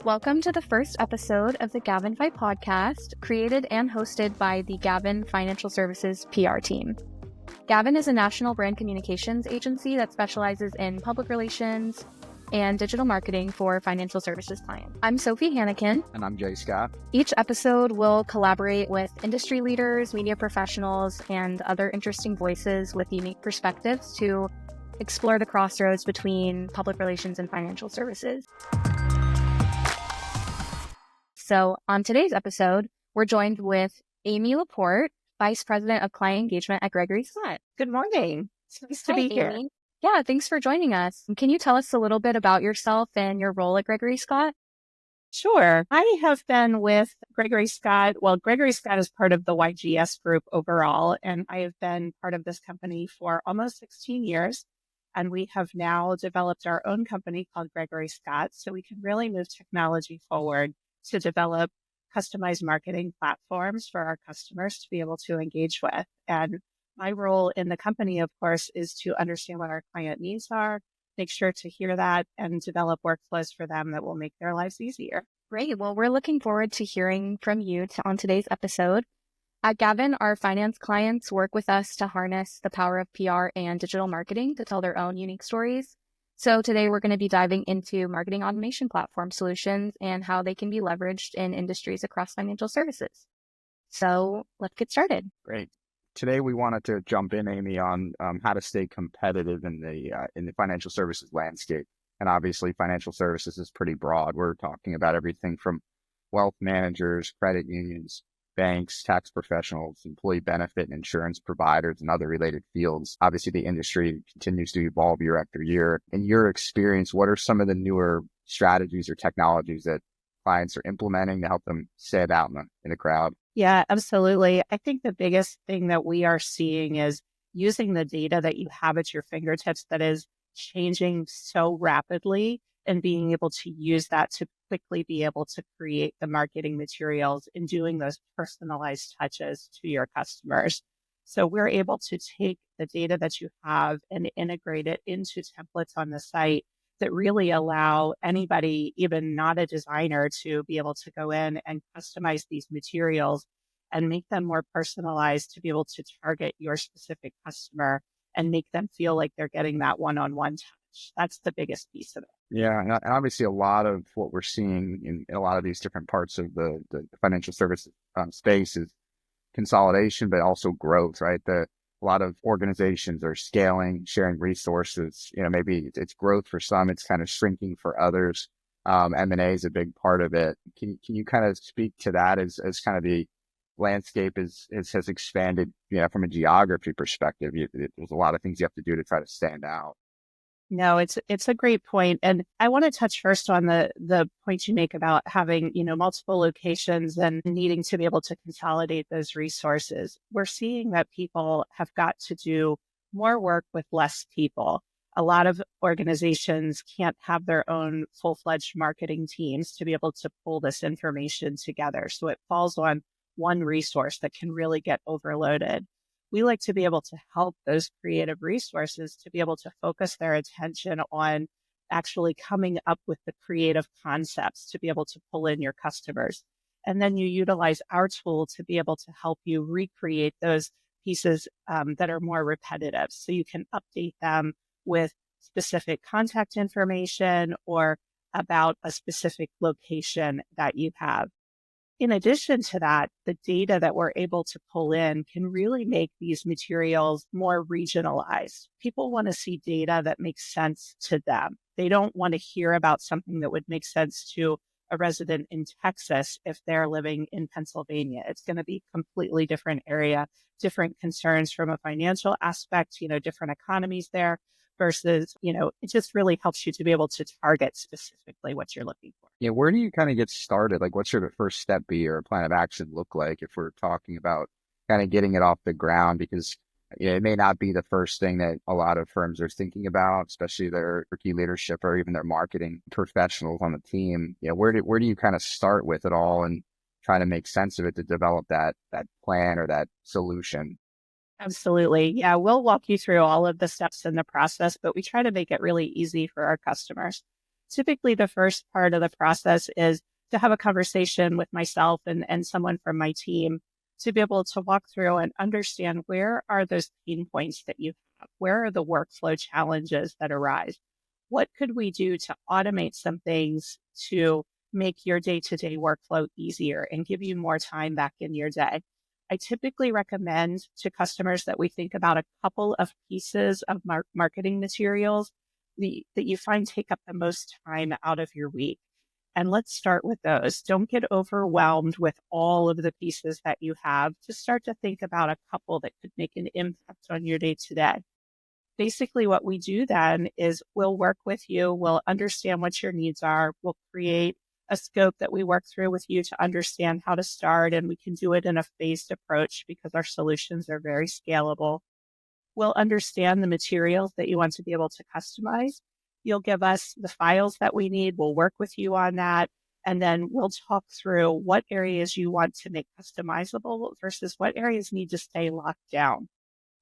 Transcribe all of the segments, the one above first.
Welcome to the first episode of the GAVIN Fi Podcast, created and hosted by the GAVIN Financial Services PR team. GAVIN is a national brand communications agency that specializes in public relations and digital marketing for financial services clients. I'm Sophie Hannikin. And I'm Jay Scott. Each episode will collaborate with industry leaders, media professionals, and other interesting voices with unique perspectives to explore the crossroads between public relations and financial services. So on today's episode, we're joined with Amy LaPorte, Vice President of Client Engagement at GregoryScott. Good morning. It's nice to be here. Amy. Yeah, thanks for joining us. Can you tell us a little bit about yourself and your role at GregoryScott? Sure. I have been with GregoryScott. Well, GregoryScott is part of the YGS group overall, and I have been part of this company for almost 16 years. And we have now developed our own company called GregoryScott, so we can really move technology forward to develop customized marketing platforms for our customers to be able to engage with. And my role in the company, of course, is to understand what our client needs are, make sure to hear that, and develop workflows for them that will make their lives easier. Great. Well, we're looking forward to hearing from you on today's episode. At GAVIN, our finance clients work with us to harness the power of PR and digital marketing to tell their own unique stories. So today we're going to be diving into marketing automation platform solutions and how they can be leveraged in industries across financial services. So let's get started. Great. Today we wanted to jump in, Amy, on how to stay competitive in the financial services landscape. And obviously, financial services is pretty broad. We're talking about everything from wealth managers, credit unions, banks, tax professionals, employee benefit and insurance providers, and other related fields. Obviously, the industry continues to evolve year after year. In your experience, what are some of the newer strategies or technologies that clients are implementing to help them stand out in the crowd? Yeah, absolutely. I think the biggest thing that we are seeing is using the data that you have at your fingertips that is changing so rapidly, and being able to use that to quickly be able to create the marketing materials and doing those personalized touches to your customers. So we're able to take the data that you have and integrate it into templates on the site that really allow anybody, even not a designer, to be able to go in and customize these materials and make them more personalized to be able to target your specific customer and make them feel like they're getting that one-on-one touch. That's the biggest piece of it. Yeah, and obviously a lot of what we're seeing in a lot of these different parts of the financial services space is consolidation, but also growth, right? A lot of organizations are scaling, sharing resources. Maybe it's growth for some, it's kind of shrinking for others. M&A is a big part of it. Can you kind of speak to that as kind of the landscape has expanded, from a geography perspective? There's a lot of things you have to do to try to stand out. No, it's a great point. And I want to touch first on the point you make about having, multiple locations and needing to be able to consolidate those resources. We're seeing that people have got to do more work with less people. A lot of organizations can't have their own full-fledged marketing teams to be able to pull this information together. So it falls on one resource that can really get overloaded. We like to be able to help those creative resources to be able to focus their attention on actually coming up with the creative concepts to be able to pull in your customers. And then you utilize our tool to be able to help you recreate those pieces that are more repetitive. So you can update them with specific contact information or about a specific location that you have. In addition to that, the data that we're able to pull in can really make these materials more regionalized. People want to see data that makes sense to them. They don't want to hear about something that would make sense to a resident in Texas if they're living in Pennsylvania. It's going to be a completely different area, different concerns from a financial aspect, different economies there. Versus, it just really helps you to be able to target specifically what you're looking for. Yeah, where do you kind of get started? Like, what should the first step be or a plan of action look like if we're talking about kind of getting it off the ground? Because it may not be the first thing that a lot of firms are thinking about, especially their key leadership or even their marketing professionals on the team. Where do you kind of start with it all and try to make sense of it to develop that plan or that solution? Absolutely. Yeah, we'll walk you through all of the steps in the process, but we try to make it really easy for our customers. Typically, the first part of the process is to have a conversation with myself and someone from my team to be able to walk through and understand where are those pain points that you have? Where are the workflow challenges that arise? What could we do to automate some things to make your day-to-day workflow easier and give you more time back in your day? I typically recommend to customers that we think about a couple of pieces of marketing materials that you find take up the most time out of your week. And let's start with those. Don't get overwhelmed with all of the pieces that you have. Just start to think about a couple that could make an impact on your day to day. Basically, what we do then is we'll work with you. We'll understand what your needs are. We'll create a scope that we work through with you to understand how to start. And we can do it in a phased approach because our solutions are very scalable. We'll understand the materials that you want to be able to customize. You'll give us the files that we need. We'll work with you on that. And then we'll talk through what areas you want to make customizable versus what areas need to stay locked down.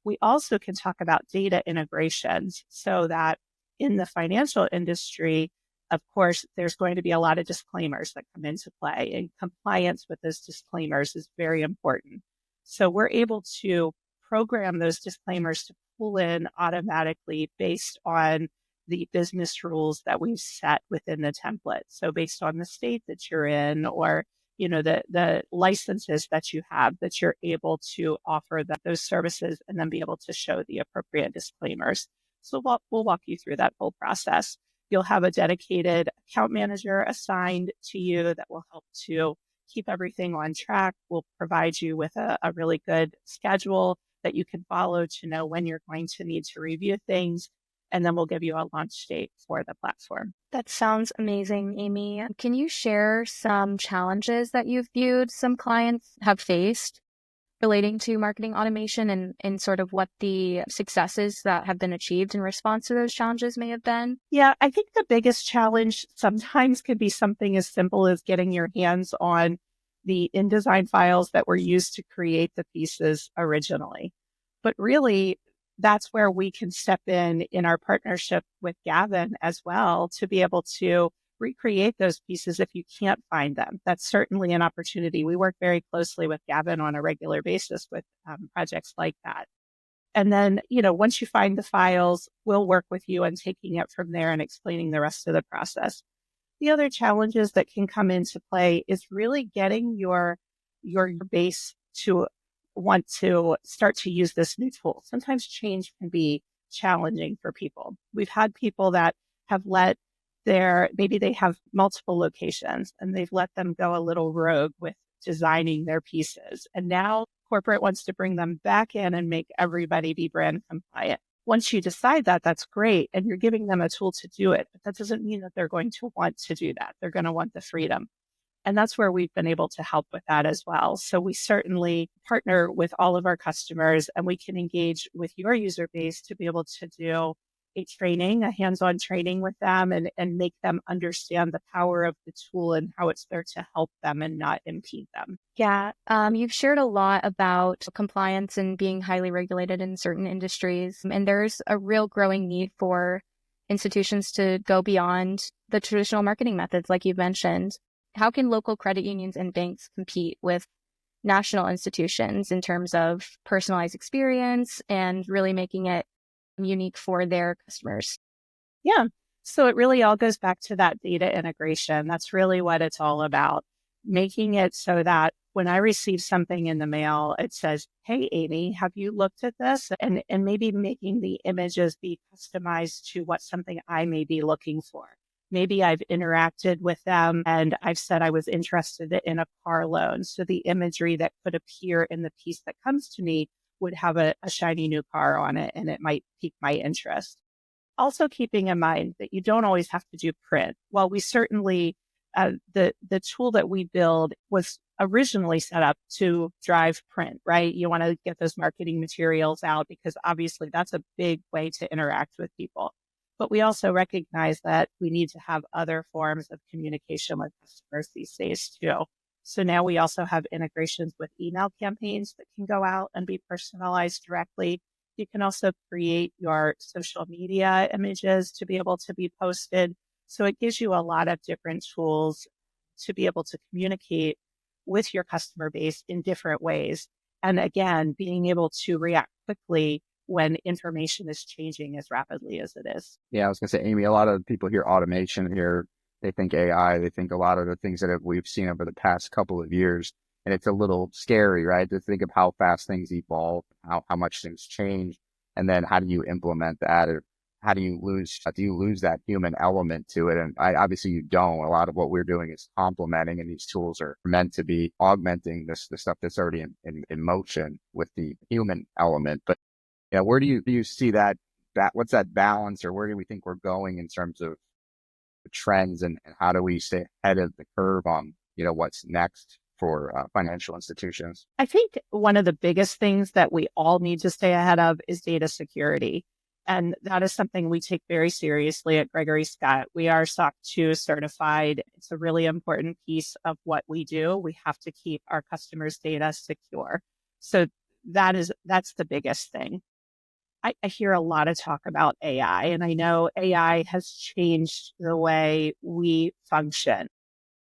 We also can talk about data integrations so that in the financial industry, of course, there's going to be a lot of disclaimers that come into play, and compliance with those disclaimers is very important. So we're able to program those disclaimers to pull in automatically based on the business rules that we've set within the template. So based on the state that you're in, or the licenses that you have, that you're able to offer those services and then be able to show the appropriate disclaimers. So we'll walk you through that whole process. You'll have a dedicated account manager assigned to you that will help to keep everything on track. We'll provide you with a really good schedule that you can follow to know when you're going to need to review things. And then we'll give you a launch date for the platform. That sounds amazing, Amy. Can you share some challenges that you've viewed some clients have faced relating to marketing automation and sort of what the successes that have been achieved in response to those challenges may have been? Yeah, I think the biggest challenge sometimes could be something as simple as getting your hands on the InDesign files that were used to create the pieces originally. But really, that's where we can step in our partnership with Gavin as well to be able to recreate those pieces if you can't find them. That's certainly an opportunity. We work very closely with Gavin on a regular basis with projects like that. And then, once you find the files, we'll work with you on taking it from there and explaining the rest of the process. The other challenges that can come into play is really getting your base to want to start to use this new tool. Sometimes change can be challenging for people. We've had people that have maybe they have multiple locations and they've let them go a little rogue with designing their pieces. And now corporate wants to bring them back in and make everybody be brand compliant. Once you decide that, that's great. And you're giving them a tool to do it. But that doesn't mean that they're going to want to do that. They're going to want the freedom. And that's where we've been able to help with that as well. So we certainly partner with all of our customers, and we can engage with your user base to be able to do a hands-on training with them and make them understand the power of the tool and how it's there to help them and not impede them. Yeah, you've shared a lot about compliance and being highly regulated in certain industries. And there's a real growing need for institutions to go beyond the traditional marketing methods, like you've mentioned. How can local credit unions and banks compete with national institutions in terms of personalized experience and really making it unique for their customers? Yeah. So it really all goes back to that data integration. That's really what it's all about. Making it so that when I receive something in the mail, it says, "Hey, Amy, have you looked at this?" And maybe making the images be customized to what something I may be looking for. Maybe I've interacted with them and I've said I was interested in a car loan. So the imagery that could appear in the piece that comes to me would have a shiny new car on it, and it might pique my interest. Also keeping in mind that you don't always have to do print. While we certainly, the tool that we build was originally set up to drive print, right? You want to get those marketing materials out because obviously that's a big way to interact with people. But we also recognize that we need to have other forms of communication with customers these days too. So now we also have integrations with email campaigns that can go out and be personalized directly. You can also create your social media images to be able to be posted. So it gives you a lot of different tools to be able to communicate with your customer base in different ways. And again, being able to react quickly when information is changing as rapidly as it is. Yeah, I was going to say, Amy, a lot of people hear automation here. They think AI, they think a lot of the things that we've seen over the past couple of years. And it's a little scary, right? To think of how fast things evolve, how much things change. And then how do you implement that? Or how do you lose that human element to it? And obviously you don't. A lot of what we're doing is complementing, and these tools are meant to be augmenting the stuff that's already in motion with the human element. But yeah, where do you see that what's that balance, or where do we think we're going in terms of the trends, and how do we stay ahead of the curve on, what's next for financial institutions? I think one of the biggest things that we all need to stay ahead of is data security. And that is something we take very seriously at GregoryScott. We are SOC 2 certified. It's a really important piece of what we do. We have to keep our customers' data secure. So that's the biggest thing. I hear a lot of talk about AI, and I know AI has changed the way we function.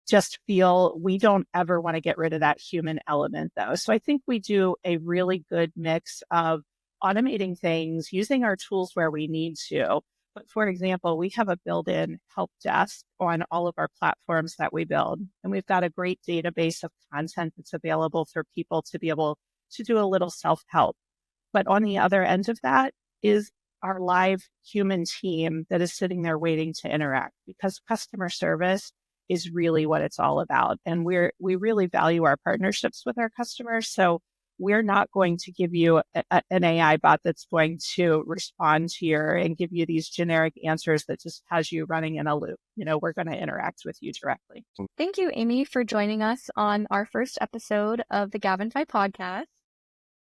Just feel we don't ever want to get rid of that human element, though. So I think we do a really good mix of automating things, using our tools where we need to. But for example, we have a built-in help desk on all of our platforms that we build. And we've got a great database of content that's available for people to be able to do a little self-help. But on the other end of that is our live human team that is sitting there waiting to interact, because customer service is really what it's all about. And we really value our partnerships with our customers. So we're not going to give you an AI bot that's going to respond to and give you these generic answers that just has you running in a loop. We're going to interact with you directly. Thank you, Amy, for joining us on our first episode of the GAVIN Fi Podcast.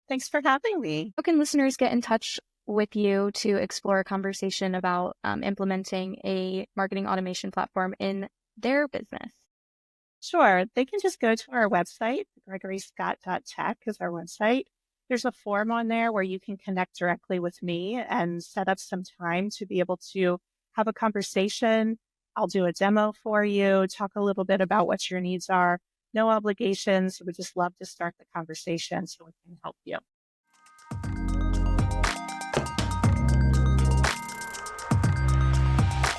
Thanks for having me. How can listeners get in touch with you to explore a conversation about implementing a marketing automation platform in their business? Sure. They can just go to our website. GregoryScott.tech is our website. There's a form on there where you can connect directly with me and set up some time to be able to have a conversation. I'll do a demo for you, talk a little bit about what your needs are. No obligations. We just love to start the conversation so we can help you.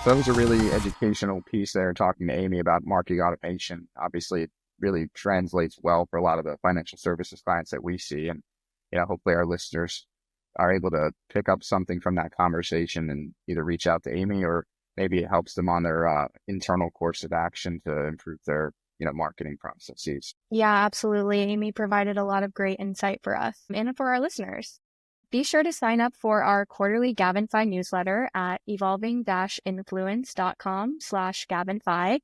So that was a really educational piece there, talking to Amy about marketing automation. Obviously, it really translates well for a lot of the financial services clients that we see. And, hopefully our listeners are able to pick up something from that conversation and either reach out to Amy, or maybe it helps them on their internal course of action to improve their marketing processes. Yeah, absolutely. Amy provided a lot of great insight for us and for our listeners. Be sure to sign up for our quarterly GAVIN Fi newsletter at evolving-influence.com/GAVIN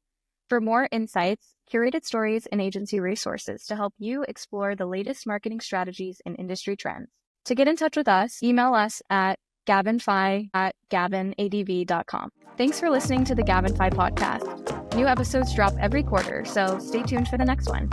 for more insights, curated stories, and agency resources to help you explore the latest marketing strategies and industry trends. To get in touch with us, email us at gavinfi@gavinadv.com. Thanks for listening to the GAVIN Fi Podcast. New episodes drop every quarter, so stay tuned for the next one.